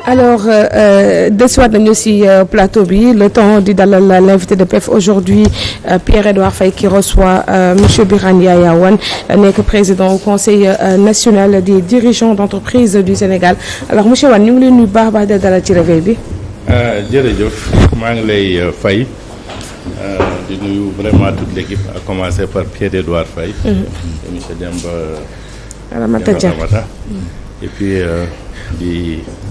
alors desuwaat nañu ci plateau bi le temps di dalal l'invité de PEF aujourd'hui Pierre-Edouard Faye qui reçoit monsieur Birane Yaya Wane nekk président au conseil national des dirigeants d'entreprise du Sénégal alors monsieur Wane ñu ngi leen nuyu baax baax de dalal ci réveil bi. jërëjëf maa ngi lay fay di nuyu vraiment toute l'équipe à commencer par Pierre-Edouard Faye et monsieur Demba Ramata Dia et puis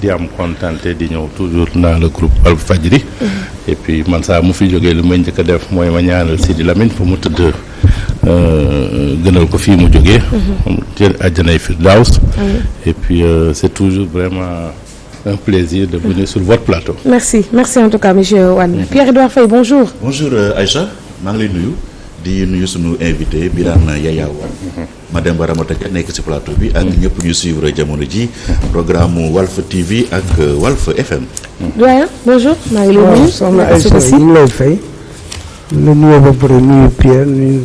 di am contenté di ñëw toujours dans le groupe Walfadjri et puis man saa mu fi jógee lu may njëkk a def mooy ma ñaanal Sidi Lamine fu mu tëdd gënal ko fii mu jógee jël àjjanay Firdaws et puis c'est toujours vraiment un plaisir de venir sur votre plateau. Merci en tout cas monsieur Wane. Pierre-Edouard Faye bonjour. Bonjour Aïcha maa ngi lay nuyu di nuyu sunu invité Birane Yaya Wane. Madame Ramata Dia nekk ci plateau bi ak ñëpp ñu suivre jamono ji programme Walf TV ak Walf FM. doyen bonjour maa ngi lay nuyu. soxna Aïcha ñu ngi lay fay. la nuyoo ba pare nuyu Pierre nuyu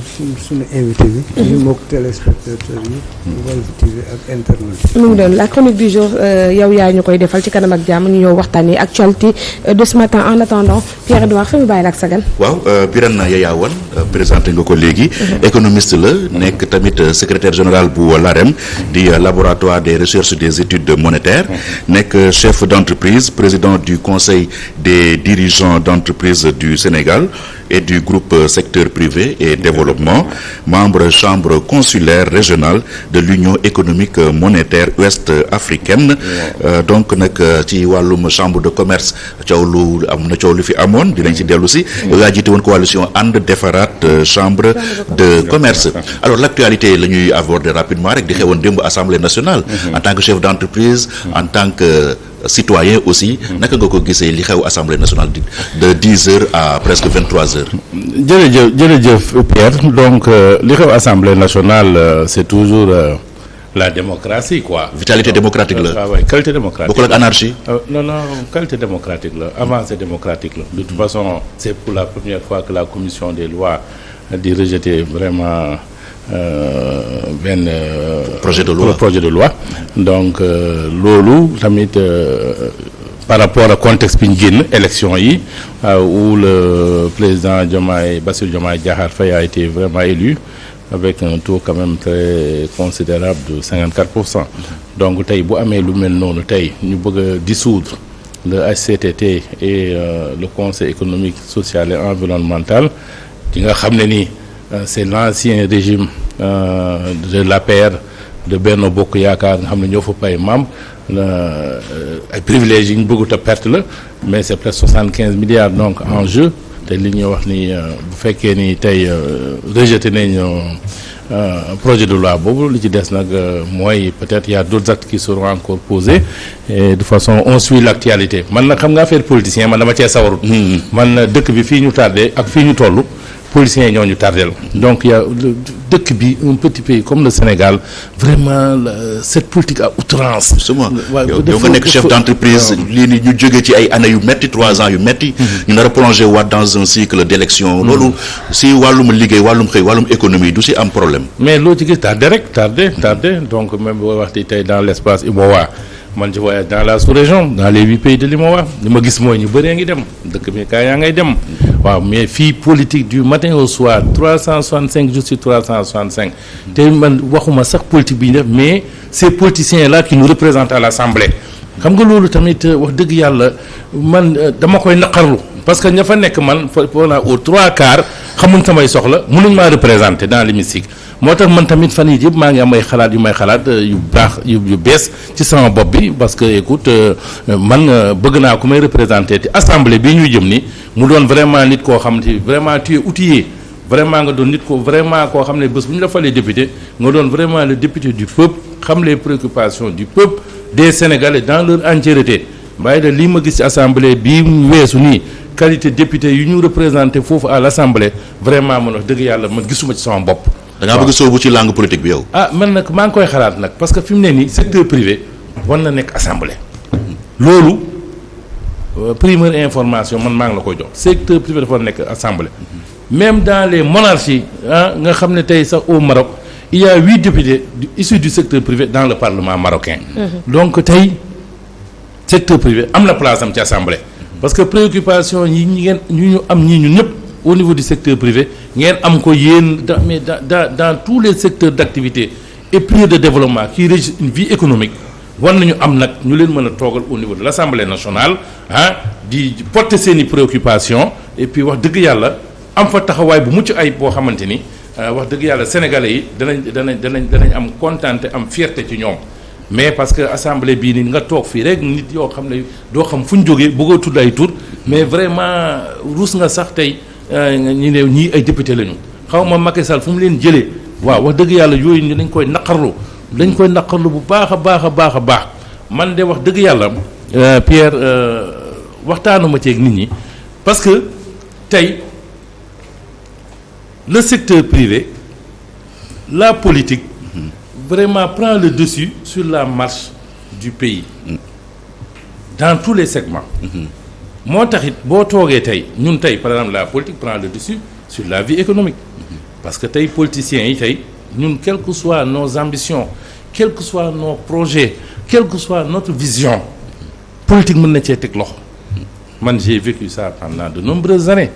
suñu invité bi. nuyu mbokk téléspectateurs yi. Walf TV ak internet. mu ngi doon la chronique du jour yow yaa ñu koy defal ci kanam ak jàmm ñu ñëw waxtaanee actualité de ce matin en attendant Pierre-Edouard Faye mu bàyyi la ak sagal. waaw Birane Yaya Wane présenté nga ko léegi. économiste la nekk tamit secrétaire général bu l'AREM di laboratoire des recherches des études monétaires. nekk chef d'entreprise président du conseil des dirigeants d'entreprise du Sénégal. et du groupe secteur privé et développement, membre chambre consulaire régionale de l'Union économique monétaire ouest-africaine. Donc nag ci wàllum chambre de commerce coow lu fi amoon dinañ ci dellu si. yaa jiite woon coalition ànd defaraat chambre de commerce. Alors l'actualité la ñuy aborder rapidement rek di xewoon démb assemblée nationale. en tant que chef d'entreprise, en tant que citoyen aussi naka nga ko gisee li xew assemblée nationale de 10 heures à presque 23 heures. jërëjëf Pierre donc li xew assemblée nationale c'est toujours la démocratie quoi. vitalité démocratique la. waaw qualité démocratique. bokkul ak anarchie. non qualité démocratique la avancée démocratique la. de toute façon c'est pour la première fois que la commission des lois di rejeter vraiment. benn projet de loi donc loolu tamit par rapport à contexte bi ñu génn élection yi où le président Bassirou Diomaye Diakhar Faye a été vraiment élu avec un taux quand même très considérable de 54%. donc tey bu amee lu mel noonu tey ñu bëgg a dissoudre le HCCT et le conseil économique social et environnemental di nga xam ne ni c'est l'ancien régime de l'APR de Benno Bokk Yaakaar nga xam ne ñoo fa pay membre ay privilèges yi ñu bëggut a perte la mais c'est presque 75 milliards donc en jeu te li ñuy wax ni bu fekkee ni tey rejeté nañ projet de loi boobu li ci des nag mooy peut-être il y a d'autres actes qui seront encore posés et de façon on suit l'actualité man nag xam nga affaire politicien man dama cee sawarut man dëkk bi fii ñu tardé ak fii ñu toll policiers yi ñoo ñu tardel donc il y a dëkk bi un petit pays comme le Sénégal vraiment cette politique à outrance. justement yow nga nekk chef d'entreprise lii ni ñu jógee ci ay années yu metti 3 ans yu metti ñu nar a plonger waat dans un cycle d'élection loolu si wàllum liggéey wàllum xëy wàllum économie du si am problème. mais loo ci gis tardé donc même boo waxti tey dans l'espace UMOA man je voyage dans la sous-région dans les 8 pays de l'UMOA li ma gis mooy ñu bëree ngi dem dëkk bi kaa yaa ngay dem waaw mais fii politique du matin au soir 365 jours sur 365 te man waxuma sax politique bi ñu def mais ces politiciens là qui nous représentent à l'Assemblée xam nga loolu tamit wax dëgg yàlla man dama koy naqarlu parce que ña fa nekk man voilà aux 3/4 xamuñ samay soxla mënuñ maa représenter dans l'hémicycle moo tax man tamit fan yii yëpp maa ngi am ay xalaat yu may xalaat yu baax yu bees ci sama bopp bi parce que écoute man bëgg naa ku may représenter te assemblée bii ñuy jëm ni mu doon vraiment nit koo xam ne vraiment tu es outillé vraiment nga doon nit ko vraiment koo xam ne bés bu ñu la falee député nga doon vraiment le député du peuple xam les préoccupations du peuple des Sénégalais dans leur entièreté waaye de lii ma gis ci assemblée bii weesu nii qualité député yu ñu représenté foofu à l'assemblée vraiment man wax dëgg yàlla man gisuma ci sama bopp. da ngaa bëgg soobu ci langue politique bi yow. man nag maa ngi koy xalaat nag parce que fi mu ne nii secteur privé war na nekk assemblée. loolu première information man maa ngi la koy jox secteur privé dafa war nekk assemblée. même dans les monarchies nga xam ne tey sax au Maroc il y a 8 députés issus du secteur privé dans le parlement marocain. Donc tey secteur privé am na place am ci assemblée parce que préoccupation yi ñu am ñii ñun ñëpp au niveau du secteur privé ngeen am ko yéen dans tous les secteurs d'activité et plus de développement qui régissent une vie économique war nañu am nag ñu leen mën a toogal au niveau de l'Assemblée nationale di porter seeni préoccupations et puis wax dëgg yàlla am fa taxawaay bu mucc ay boo xamante ni wax dëgg yàlla sénégalais yi danañ am contenté am fierté ci ñoom mais parce que assemblée bii nii nga toog fii rek nit yoo xam ne doo xam fu ñu jógee bëggoo tudd ay tur mais vraiment ruus nga sax tey ñu ne ñii ay député lañu xaw ma Macky Sall fu mu leen jëlee waaw wax dëgg yàlla yooyu ñu dañ koy naqarlu bu baax a baax man de wax dëgg yàlla Pierre waxtaanuma ceeg nit ñi parce que tey le secteur privé la politique vraiment prend le dessus sur la marche du pays dans tous les segments moo taxit boo toogee tey ñun tey par exemple la politique prend le dessus sur la vie économique parce que tey politiciens yi tey ñun quelles que soient nos ambitions quels que soient nos projets quelle que soit notre vision politique mën na cee teg loxo man j'ai vécu ça pendant de nombreuses années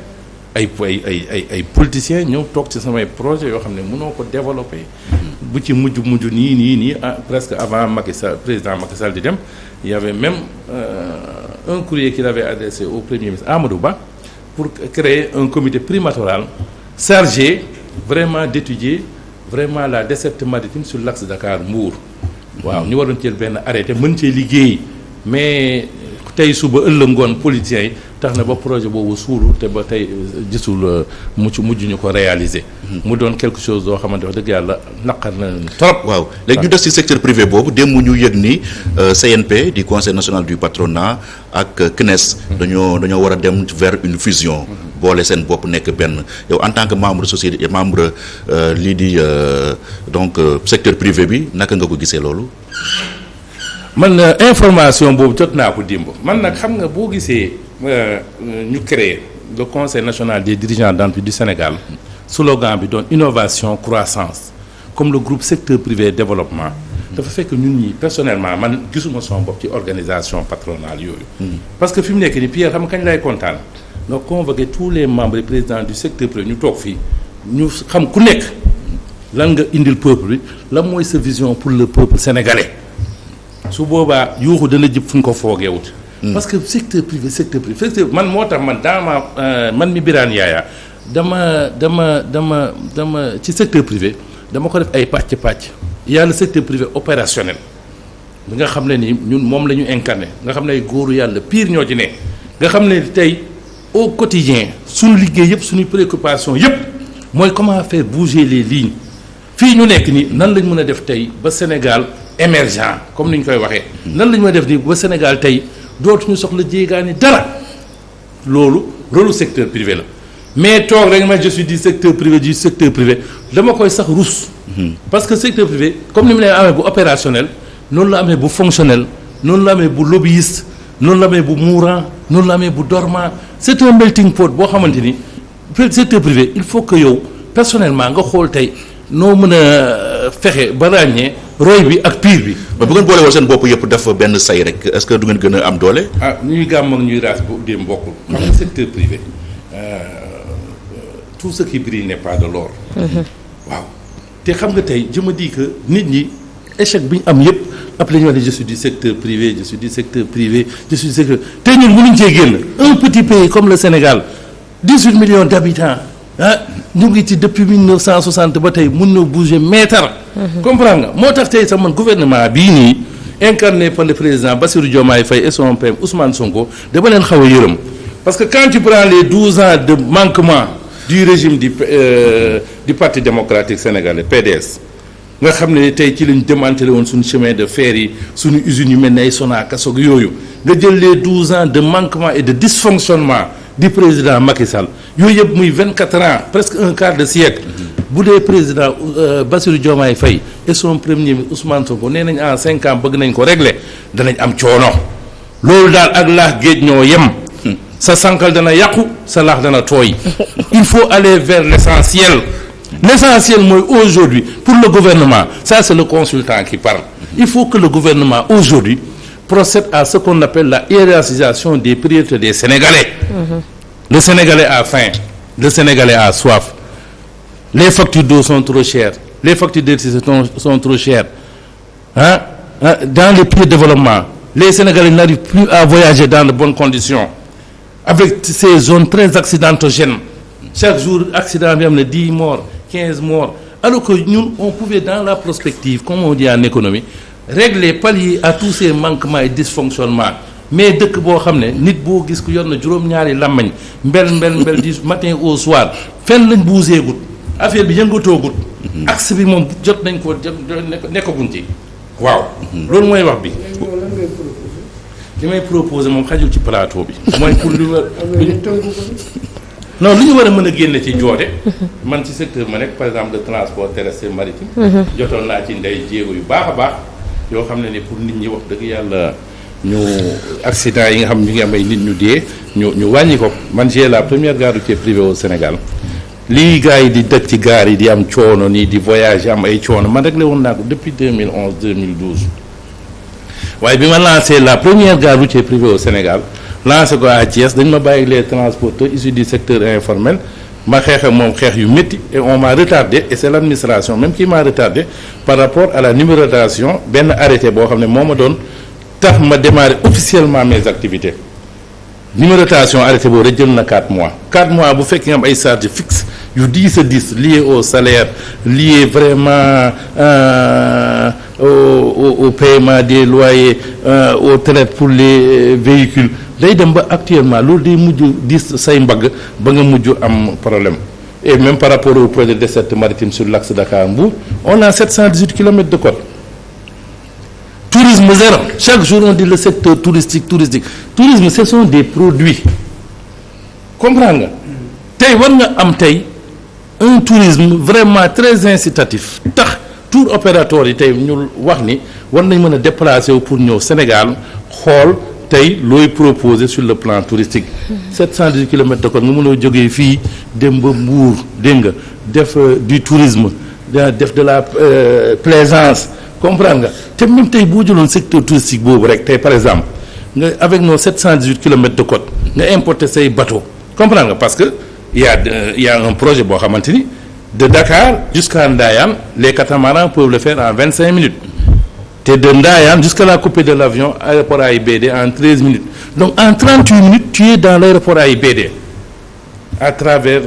ay politiciens ñëw toog ci samay projet yoo xam ne mënoo ko développer bu ci mujj nii presque avant président Macky Sall di dem il y avait même un courrier qu'il avait adressé au premier ministre Amadou Ba pour créer un comité primatorial chargé vraiment d'étudier vraiment la desserte maritime sur l'axe Dakar-Mbour waaw ñu waroon jël benn arrêté mën cee liggéey mais tey suba ëllëg ngoon politiciens yi tax na ba projet boobu suulu te ba tey gisul mujj ñu ko réaliser. mu doon quelque chose doo xamante wax dëgg yàlla naqar na trop. waaw léegi ñu des ci secteur privé boobu démb ñu yëg ni CNP di conseil national du patronat ak CNES dañoo war a dem vers une fusion. boole seen bopp nekk benn yow en tant que membre société membre lii di donc secteur privé bi naka nga ko gisee loolu. man information boobu jot naa ko démb man nag xam nga boo gisee ñu créer le conseil national des dirigeants d'entreprise du Sénégal slogan bi doon innovation croissance comme le groupe secteur privé développement dafa fekk ñun ñi personnellement man gisuma son bopp ci organisation patronale yooyu parce que fi mu nekk ni Pierre xam kañ lay kontaan nga convoquer tous les membres et présidents du secteur privé ñu toog fii ñu xam ku nekk lan nga indil peuple bi lan mooy sa vision pour le peuple sénégalais su boobaa yuuxu dana jëp fu ñu ko foogeewut parce que secteur privé man moo tax man man mi Birane Yaya dama ci secteur privé dama ko def ay pàcc il y a le secteur privé opérationnel bi nga xam ne ni ñun moom la ñu incarné nga xam ne ay góoru yàlla pire ñoo ci ne nga xam ne tey au quotidien suñu liggéey yëpp suñu préoccupation yëpp mooy comment faire bouger les lignes fii ñu nekk ni nan lañ mën a def tey ba Sénégal émergent comme ni ñu koy waxee nan lañ mën a def ni ba Sénégal tey dootuñu soxla jéegaani dara loolu rôle secteur privé la mais toog rek ma je suis du secteur privé dama koy sax rus parce que secteur privé comme ni mu ne amee bu opérationnel noonu la amee bu fonctionnel noonu la amee bu lobbyiste noonu la amee bu mourant noonu la amee bu dormant c'est un melting pot boo xamante ni secteur privé il faut que yow personnellement nga xool tey noo mën a fexe ba ràññee roy bi ak pire bi. mais bu ngeen boole woon seen bopp yëpp def benn say rek est-ce que du ngeen gën a am doole. ñuy gàmm ak ñuy raas bu dem bokkul. xam nga secteur privé tout ce qui brille n'est pas de l'or. waaw te xam nga tey je me dis que nit ñi échec bi ñu am yëpp après ñu wax ne je suis du secteur privé je suis du secteur te ñun mënuñ cee génn un petit pays comme le Sénégal 18 millions d'habitants ñu ngi ci depuis 1960 ba tey mun na bouger mètre. comprends nga moo tax tey sax man gouvernement bii nii incarné par le président Bassirou Diomaye Faye et son père Ousmane Sonko dama leen xaw a yërëm parce que quand tu prends les 12 ans de manquement du régime du parti démocratique sénégalais PDS nga xam ne tey ci lañ démantelé woon suñu chemin de fer yi suñu usines yu mel ne ay Sonacos ak yooyu nga jël les 12 ans de manquement et de dysfonctionnement du président Macky Sall yooyu yëpp muy 24 ans presque un quart de siècle bu dee président Bassirou Diomaye Faye et son premier ministre Ousmane Sonko nee nañ en 5 ans bëgg nañ ko régler danañ am coono loolu daal ak laax géej ñoo yem sa sànqal dana yàqu sa laax dana tooy il faut aller vers l'essentiel mooy aujourd'hui pour le gouvernement ça c'est le consultant qui parle il faut que le gouvernement aujourd'hui procède à ce qu'on appelle la hiérarchisation des priorités des Sénégalais. Le Sénégalais a faim, le Sénégalais a soif. Les factures d'eau sont trop chères, les factures d'électricité sont trop chères. Dans les pays de développement, les Sénégalais n'arrivent plus à voyager dans de bonnes conditions. Avec ces zones très accidentogènes, chaque jour, accident bi am na 10 morts, 15 morts. Alors que nous, on pouvait dans la prospective, comme on dit en économie, régler, pallier à tous ces manquements et dysfonctionnements. Mais dëkk boo xam ne nit boo gis ku yor na juróom-ñaari làmmañ mbel du matin au soir fenn lañ buuseegut affaire bi yëngatoogut axe bi moom jot nañ ko nekkaguñ ci waaw loolu mooy wax bi li may proposé moom xajul ci plateau bi mooy pour lu non lu ñu war a mën a génne ci joote man ci secteur ma nekk par exemple de transport terrestre maritime jotoon naa ci ndey jéego yu baax a baax yoo xam ne ni pour nit ñi wax dëgg yàlla ñu accident yi nga xam ñu ngi am ay nit ñu dee ñu wàññi ko man j'ai la première gare routière privée au Sénégal lii gars yi di dëkk ci gare yi di am coono nii di voyage am ay coono man réglé woon naa ko depuis 2011 2012 waaye bi ma lancé la première gare routière privée au Sénégal lancé ko à Thiès dañ ma bàyyi les transporteurs issus du secteur informel ma xeex ak moom xeex yu métti et on m'a retardé et c'est l'administration même qui m'a retardé par rapport à la numérotation benn arrêté boo xam ne moo ma doon tax ma démarrer officiellement mes activités numérotation arrêté boobu rek jël na 4 mois 4 mois bu fekkee nga am ay charges fixes yu 10 à 10 liées au salaire liées vraiment au paiement des loyers aux traites pour les véhicules day dem ba actuellement loolu day mujj dis say mbagg ba nga mujj am problème et même par rapport au projet de desserte maritime sur l'axe Dakar-Mbour on a 718 kilomètres de côte. Tourisme zéro. Chaque jour, on dit le secteur touristique. Tourisme, ce sont des produits. Comprends nga tey war nga am tey un tourisme vraiment très incitatif tax tour opérateur yi tey ñu wax ni war nañ mën a déplacer wu pour ñëw Sénégal xool tey looy proposer sur le plan touristique. 710 kilomètres de côte nga mën a jógee fii dem ba Mbour dégg nga def du tourisme def de la plaisance. comprendre nga te même tey boo jëloon secteur touristique boobu rek tey par exemple nga avec nos 718 kilomètres de côte nga importer say bateau comprendre nga parce que il y a un projet boo xamante ni de Dakar jusqu'à Ndayane les catamarans peuvent le faire en 25 minutes te de Ndayane jusqu'à la coupée de l'avion aéroport AIBD en 13 minutes donc en 38 minutes tu es dans l'aéroport AIBD à travers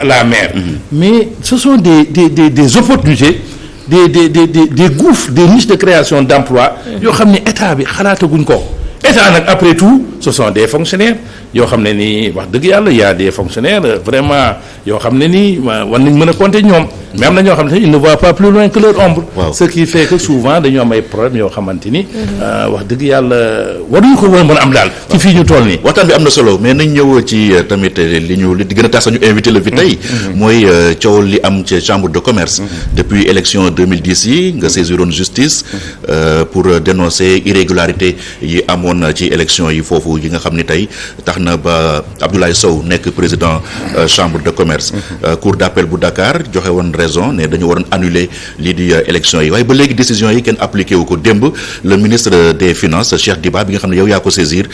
la mer. Mais ce sont des opportunités des gouffres des niches de création d'emploi yoo xam ne état bi xalaataguñ ko état nag après tout ce sont des fonctionnaires yoo xam ne nii wax dëgg yàlla y a des fonctionnaires vraiment yoo xam ne nii war nañ mën a compter ñoom mais am na ñoo xam ne ils ne voient pas plus loin que leur ombre. Ce qui fait que souvent dañoo am ay problèmes yoo xamante ni wax dëgg yàlla waruñu ko war a mën a am daal ci fii ñu toll nii. waxtaan bi am na solo mais nañ ñëw ci tamit li di gën a tax sax ñu invité la fi tey mooy coow li am ci chambre de commerce depuis élection 2010 yi nga saisiroon justice pour dénoncer irrégularité yi amoon ci élection yi foofu yi nga xam ni tey tax na ba Abdoulaye Sow nekk président chambre de commerce cour d'appel bu Dakar joxe woon raison ne dañu waroon annuler lii di élection yi waaye ba léegi décision yi kenn appliqué wu ko démb le ministre des finances Cheikh Diba bi nga xam ne yow yaa ko saisir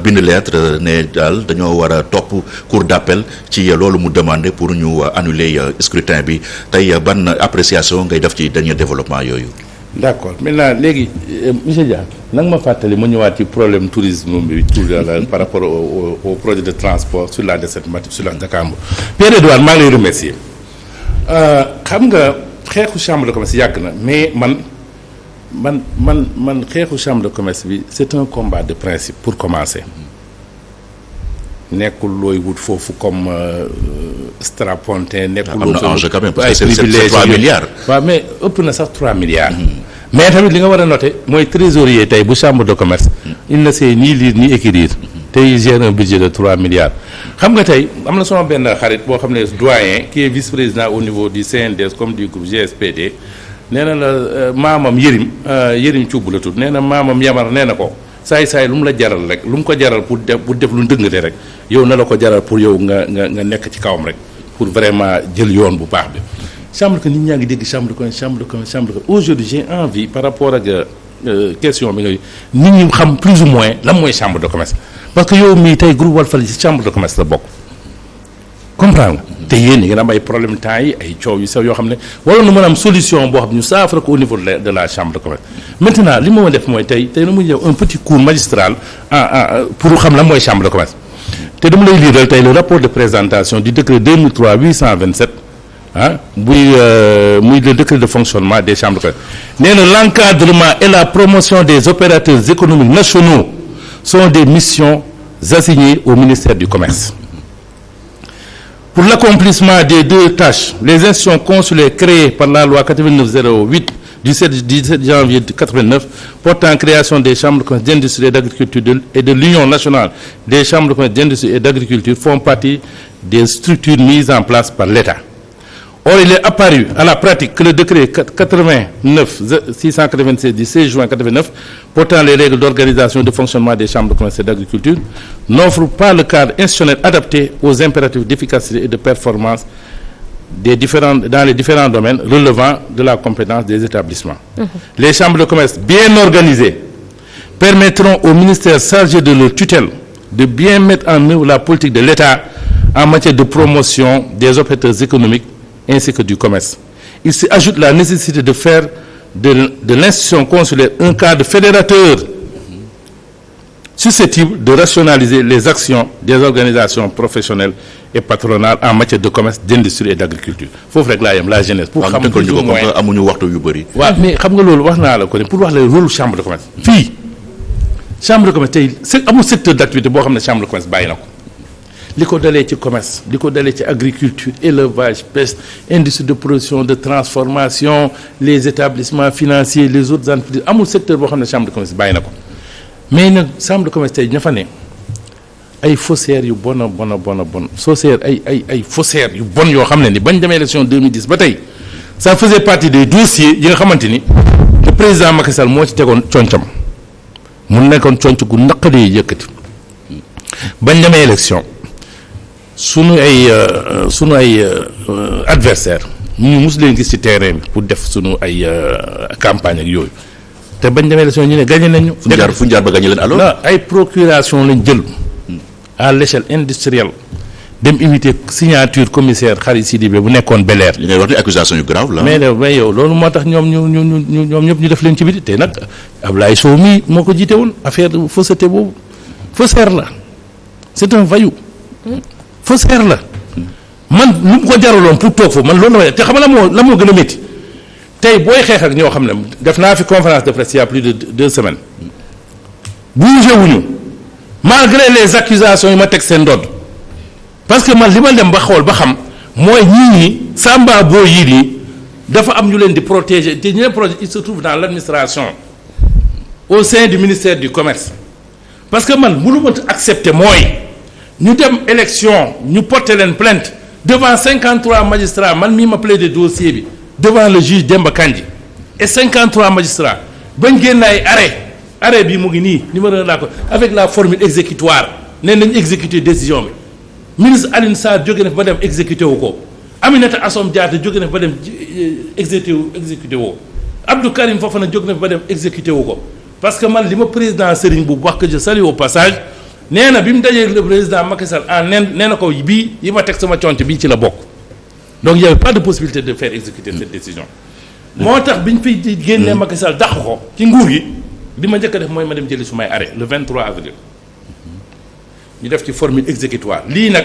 bind lettre ne daal dañoo war a topp cour d'appel ci loolu mu demandé pour ñu annuler scrutin bi tey ban appréciation ngay def ci dernier développement yooyu. D'accord maintenant léegi monsieur Dia nag ma fàttali ma ñëwaat ci problème tourisme bi par rapport au projet de transport sur la desserte maritime sur la Dakar-Mbour. Pierre-Edouard maa ngi lay remercier xam nga xeexu chambre de commerce yàgg na mais man xeexu chambre de commerce bi c'est un combat de principe pour commencer nekkul looy wut foofu comme strapontin nekkul am na enjeu quand même parce que c'est 3 milliards waaw mais ëpp na sax 3 milliards mais tamit li nga war a noter mooy trésorier tey bu chambre de commerce il ne sait ni lire ni écrire tey il gère un budget de 3 milliards xam nga tey am na sama benn xarit boo xam ne doyen qui est vice-président au niveau du CNDS comme du groupe GSPD nee na la maamam Yërim Cuub la tudd nee na maamam Yamar nee na ko saay lu mu la jaral rek lu mu ko jaral pour def lu ndëngate rek yow na la ko jaral pour yow nga nekk ci kawam rek pour vraiment jël yoon bu baax bi chambre que nit ñaa ngi dégg chambre de commerce aujourd'hui j'ai envie par rapport ak question bi nga nit ñi xam plus ou moins lan mooy chambre de commerce parce que yow mii tey groupe Walfadjri ci chambre de commerce la bokk comprendre nga te yéen ñi ngeen am ay problème temps yi ay coow yu sew yoo xam ne waroon na mën a am solution boo xam ne ñu saafara ko au niveau de la chambre de commerce maintenant li ma mën def mooy tey na muy ñëw un petit cours magistral pour xam lan mooy chambre de commerce te dama lay lire tey le rapport de présentation du décret 2003/827 muy le décret de fonctionnement des chambres de commerce nee na l'encadrement et la promotion des opérateurs économiques nationaux sont des missions assignées au ministère du commerce. Pour l'accomplissement des deux tâches, les institutions consulaires créées par la loi 89/08 du 17 janvier 89 portant création des chambres de commerce d'industrie et d'agriculture et de l'Union nationale des chambres de commerce d'industrie et d'agriculture font partie des structures mises en place par l'État. Or, il est apparu à la pratique que le décret 89/696 du 16 juin 89 portant les règles d'organisation et de fonctionnement des chambres de commerce et d'agriculture n'offre pas le cadre institutionnel adapté aux impératifs d'efficacité et de performance dans les différents domaines relevant de la compétence des établissements. Les chambres de commerce bien organisées permettront au ministère chargé de leur tutelle de bien mettre en œuvre la politique de l'État en matière de promotion des opérateurs économiques ainsi que du commerce. Il s'y ajoute la nécessité de faire de l'institution consulaire un cadre fédérateur susceptible de rationaliser les actions des organisations professionnelles et patronales en matière de commerce, d'industrie et d'agriculture. Foofu rek laa yem la jeunesse. pour xam plus ou moins amuñu waxtu yu bëri. waaw mais xam nga loolu wax naa la ko ne pour wax la rôle chambre de commerce. fii chambre de commerce tey amul secteur d'activité boo xam ne chambre de commerce bàyyi na ko. li ko dalee ci commerce li ko dalee ci agriculture élevage pêche industrie de production de transformation les établissements financiers les autres entreprises amul secteur boo xam ne chambre de commerce bàyyi na ko mais nag chambre de commerce tey ña fa ne ay faussaires yu bon faussaires ay faussaires yu bon yoo xam ne ni bañ demee élection 2010 ba tey ça faisait partie des dossiers yi nga xamante ni le président Macky Sall moo ci tegoon concam mu nekkoon conc gu naqadee yëkkati bañ demee élection sunu ay adversaire ñu mus leen gis ci terrain bi pour def sunu ay campagne ak yooyu te bañ demee élection ñu ne gagné nañu. fu ñu jaar ba gagné leen alors. non ay procuration lañ jël à l'échelle industrielle dem imiter signature commissaire Khary Sidibé bu nekkoon Bel Air. li ngay wax ni accusation yu grave la. mais yow loolu moo tax ñoom ñoom ñëpp ñu def leen ci biti te nag Ablaye Sow mii moo ko jiite woon affaire fausseté boobu faussaire la c'est un voyou. faussaire la man lu mu ko jaraloon pour toog foofu man loolu la te xam nga la moo gën a métti tey booy xeex ak ñoo xam ne def naa fi conférence de presse il y a plus de 2 semaines bougé wuñu malgré les accusations yi ma teg seen ndodd parce que man li ma dem ba xool ba xam mooy ñii samba boo yii nii dafa am ñu leen di protéger te ñu leen protéger il se trouve dans l'administration au sein du ministère du commerce parce que man mënu ma accepter mooy ñu dem élection ñu porter leen plainte devant 53 magistrats man mii ma plaider dossier bi devant le juge Demba Kandji et 53 magistrats bañ génn ay arrêt bi mu ngi nii numéro 1 laa ko avec la formule exécutoire nee nañ exécuter décision bi ministre Alioune Sarr jóge na fa ba dem exécuté wu ko Aminata Assome Diatta jóge na fa ba dem exécuté wu ko Abdou Karim Fofana jóge na fa ba dem exécuté wu ko parce que man li ma président Serigne bu wax que je salue au passage nee na bi mu dajee le président Macky Sall nee na ko bii yi ma teg sama conte bii ci la bokk donc il y avait pas de possibilité de faire exécuter cette décision moo tax bi ñu fiy génnee Macky Sall dàq ko ci nguur gi li ma njëkk a def mooy ma dem jëli sumay arrêt le 23 avril ñu def ci formule exécutoire lii nag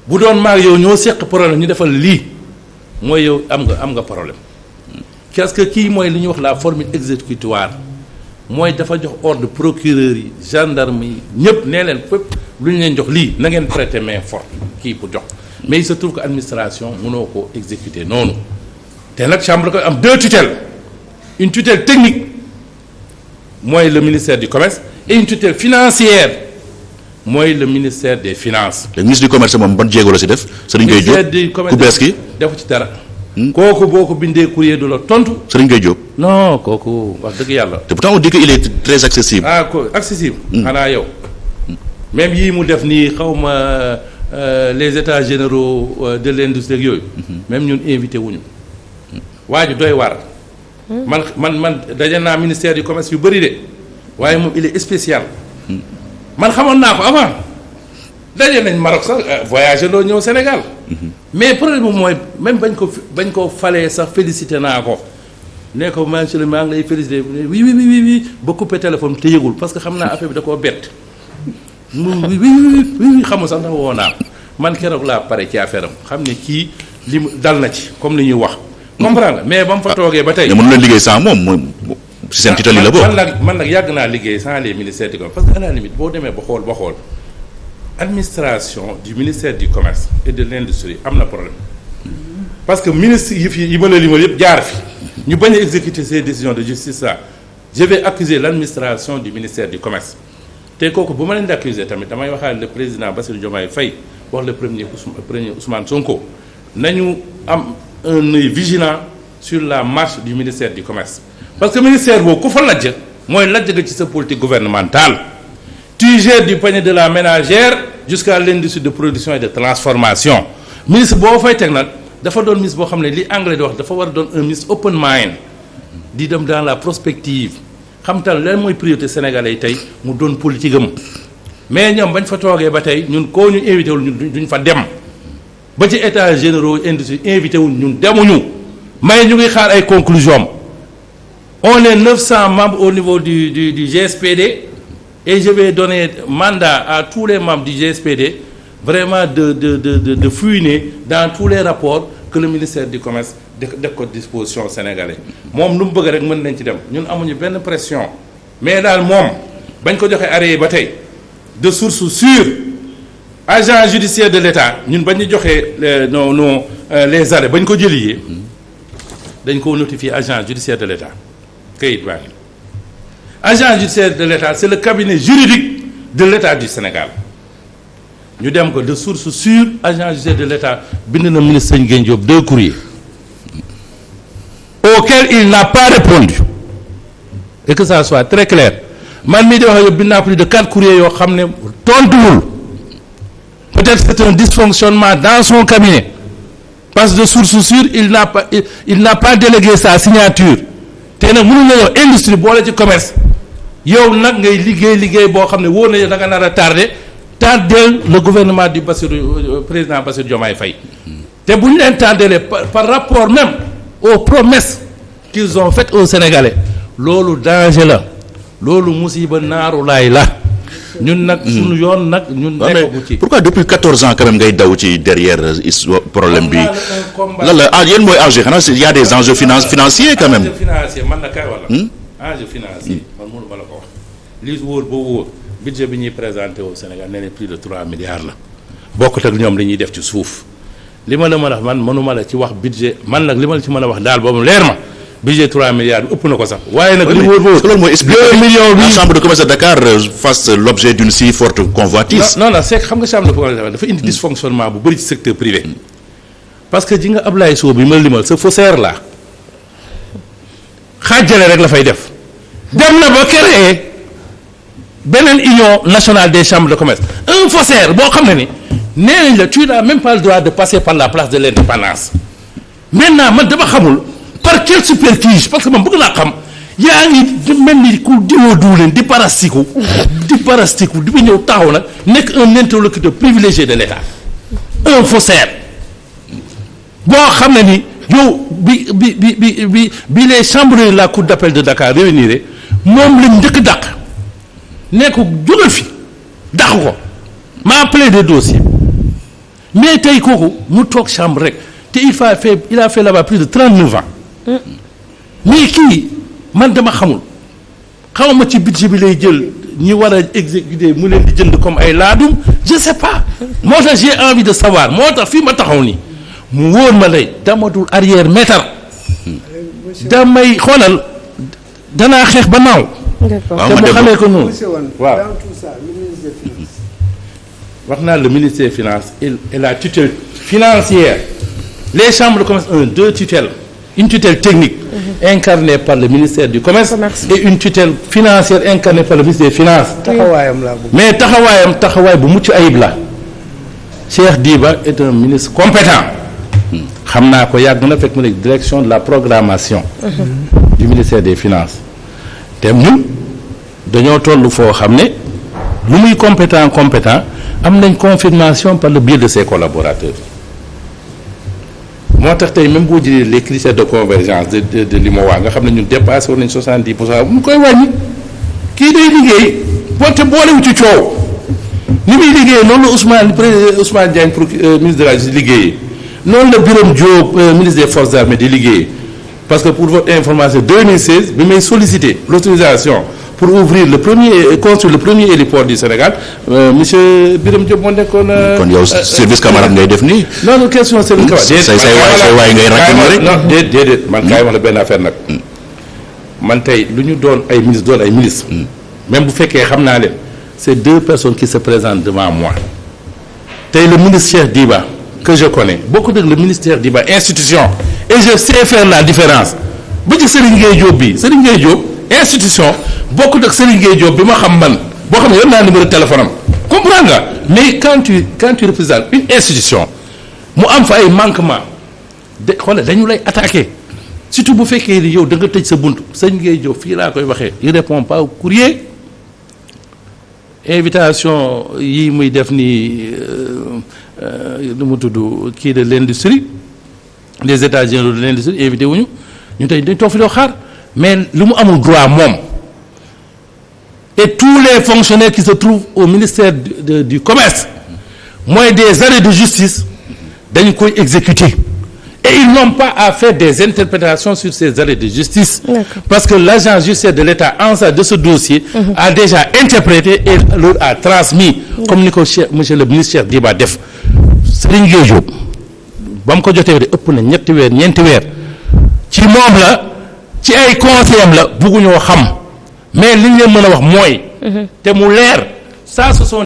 bu doon maag yow ñoo seq problème ñu defal lii mooy yow am nga problème parce que kii mooy li ñuy wax la formule exécutoire mooy dafa jox ordre procureur yi gendarme yi ñëpp nee leen fépp lu ñu leen jox lii na ngeen prêter main forte kii pour jox mais il se trouve que administration mënoo ko exécuter noonu te nag chambre ko am 2 tutelles une tutelle technique mooy le ministère du commerce et une tutelle financière mooy le ministère des finances. le ministre du commerce moom ban jéego la si def. Serigne Gueye Diop ku bees ki defu ci dara. kooku boo ko bindee courrier du la tontu. Serigne Gueye Diop. non kooku wax dëgg yàlla. te pourtant on dit que il est très accessible. accessible. xanaa yow. même yii mu def nii xaw ma les états généraux de l'industrie ak yooyu. même ñun invité wuñu waa ji doy waar. man daje naa ministère du commerce yu bëri de waaye moom il est spécial man xamoon naa ko avant daje nañ Maroc sax voyagé loo ñëw Sénégal mais problème bi mooy même bañ ko falee sax félicité naa ko ne ko monsieur le maa ngi lay félicité oui ba coupé téléphone te yëgul parce que xam naa affaire bi da koo bett oui xamul sax ndax woo naa man keroog laa pare ci affaire am xam ne kii li mu dal na ci comme li ñuy wax comprendre nga mais ba mu fa toogee ba tey. mais mën na liggéey sans moom si seen titre yi la bokk. man nag yàgg naa liggéey sans les ministères du commerce parce que à la limite boo demee ba xool administration du ministère du commerce et de l'industrie am na problème parce que ministre yi ma la limal yëpp jaar fi ñu bañ a exécuter ces décisions de justice là je vais accuser l'administration du ministère du commerce te kooku bu ma leen di accuser tamit damay waxaale le président Bassirou Diomaye Faye wax le premier Ousmane Sonko nañu am un œil vigilant sur la marche du ministère du commerce parce que ministère boobu ku fa lajj mooy lajj nga ci sa politique gouvernementale tu gères du panier de la ménagère jusqu'à l'industrie de production et de transformation ministre boo fay teg nag dafa doon ministre boo xam ne li anglais di wax dafa war a doon un ministre open mind di dem dans la prospective xam tal lan mooy priorité sénégalais yi tey mu doon politique am mais ñoom bañ fa toogee ba tey ñun koo ñu invité wul ñun duñ fa dem ba ci états généraux industrie invité wuñ ñun demuñu mais ñu ngi xaar ay conclusions on est 900 membres au niveau du GSPD et je vais donner mandat à tous les membres du GSPD vraiment de fouiner dans tous les rapports que le ministère du commerce def ko disposition sénégalais moom lu mu bëgg rek mën nañ ci dem ñun amuñu benn pression mais daal moom bañ ko joxe arrêt ba tey de source sûre agent judiciaire de l'État ñun bañ ñu joxee les arrêts bañ ko jëliyee dañ ko notifier agent judiciaire de l'État kayit baa ngi agent judiciaire de l'État c'est le cabinet juridique de l'État du Sénégal ñu dem ko de source sûre agent judiciaire de l'État bind na ministre Sëñ Gueye Diop 2 courriers auquel il n'a pas répondu et que ça soit très clair man mii di wax yow bind naa plus de 4 courriers yoo xam ne tontuwul peut-être c'est un dysfonctionnement dans son cabinet parce que de source sûre il n'a pas délégué sa signature te nag mënuñ la yow industrie boole ci commerce yow nag ngay liggéey boo xam ne wóor na yow da nga nar a tardé le gouvernement du président Bassirou Diomaye Faye te bu ñu leen tardé par rapport même aux promesses qu'ils ont faites aux Sénégalais loolu danger la loolu musiba naaru laay la ñun nag suñu yoon nag ñun nekkagu ci. pourquoi depuis 14 ans quand même ngay daw ci derrière problème bi lan la yéen mooy enjeu xanaa il y a des enjeux financiers quand même. enjeu financier man na kay wala. enjeu financier man mënu ma la ko wax li wóor ba wóor budget bi ñuy présenté au Sénégal nee na plus de 3 milliards la bokkut ak ñoom li ñuy def ci suuf li ma la mën a wax man mënuma la ci wax budget man nag li ma la ci mën a wax daal boobu leer ma budget 3 milliards bi ëpp na ko sax waaye nag li wóor ba wóor loolu mooy expliquer 2 millions bi la chambre de commerce de Dakar fasse l'objet d'une si forte convoitise. non c'est que xam nga chambre de commerce dafa indi dysfonctionnement bu bëri ci secteur privé parce que ji nga Ablaye Sow bi ma limal sa faussaire la xaajale rek la fay def dem na ba créer beneen union nationale des chambres de commerce un faussaire boo xam ne ni nee nañ la tu n'as même pas le droit de passer par la place de l'indépendance maintenant man dama xamul par quel supertige parce que man bëgg naa xam yaa ngi mel ni ku diwoo duuleen di parastiku di ba ñëw taxaw nag nekk un interlocuteur privilégié de l'État un faussaire boo xam ne ni yow bi les chambres de la cour d'appel de Dakar réunir moom lañ njëkk dàq ne ko jógal fi dàq ko maa plaidé dossier mais tey kooku mu toog chambre rek te il a fait là-bas plus de 39 ans mais kii man dama xamuma ci budget bi lay jël ñi war a exécuter mu leen di jënd comme ay laadum je sais pas moo tax j'ai envie de savoir moo tax fii ma taxaw nii mu wóor ma lay damatul arrière mètre damay xoolal danaa xeex ba naaw. d'accord te mu xamee ko noonu. waaw dans tout ça le ministre des Finances. wax naa le ministère des Finances et la tutelle financière les chambres de commerce ont 2 tutelles une tutelle technique incarnée par le ministère du commerce et une tutelle financière incarnée par le ministère des Finances. taxawaayam laa bëgg. mais taxawaay bu mucc ayib la Cheikh Diba est un ministre compétent xam naa ko yàgg na fekk mu nekk direction de la programmation du ministère des finances te ñun dañoo toll foo xam ne lu muy compétent am nañ confirmation par le biais de ses collaborateurs moo tax tey même boo jëlee les critères de convergence de l'UMOA nga xam ne ñun dépassé woon nañ 70% mu koy wàññi kii day liggéey te boolewu ci coow ni muy liggéey noonu la Ousmane Diagne ministre de la Justice liggéeyee noonu la Birame Diop ministre des Forces armées di liggéeyee parce que pour votre information 2016 bi may solliciter l'autorisation pour ouvrir construire le premier héliport du Sénégal monsieur Birame Diop moo nekkoon. kon yow service camarade ngay def nii. non question service camarade. say waay ngay ràññee rek. non déedéet man kaay wax la benn affaire nag. man tey lu ñu doon ay ministre même bu fekkee xam naa leen c'est 2 personnes qui se présentent devant moi tey le ministre Cheikh Diba que je connais beaucoup de le ministère Diba institution et je sais faire la différence ba ci Serigne Gueye Diop bi Serigne Gueye Diop institution bokkut ak Serigne Gueye Diop bi ma xam man boo xam ne yor naa numéro téléphone am comprendre nga mais quand tu représentes une institution mu am fa ay manquement de xoolal dañu lay attaquer surtout bu fekkee ni yow da nga tëj sa bunt Serigne Gueye Diop fii laa koy waxee il répond pas au courrier invitation yi muy def nii lu mu tudd kii de l'industrie des états généraux de l'industrie invité wuñu ñu tey dañ toog fi doo xaar mais lu mu amul droit moom et tous les fonctionnaires qui se trouvent au ministère du commerce mooy des arrêts de justice dañu koy exécuter et ils n'ont pas à faire des interprétations sur ces arrêts de justice. Parce que l'agent judiciaire de l'État en charge de ce dossier a déjà interprété et leur a transmis comme ni ko monsieur le ministre Cheikh Diba def Serigne Gueye Diop ba mu ko jotee de ëpp na ñeenti weer ñeenti weer ci moom la ci ay conseil am la bugguñoo xam mais li ñu leen mën a wax mooy te mu leer ça ce sont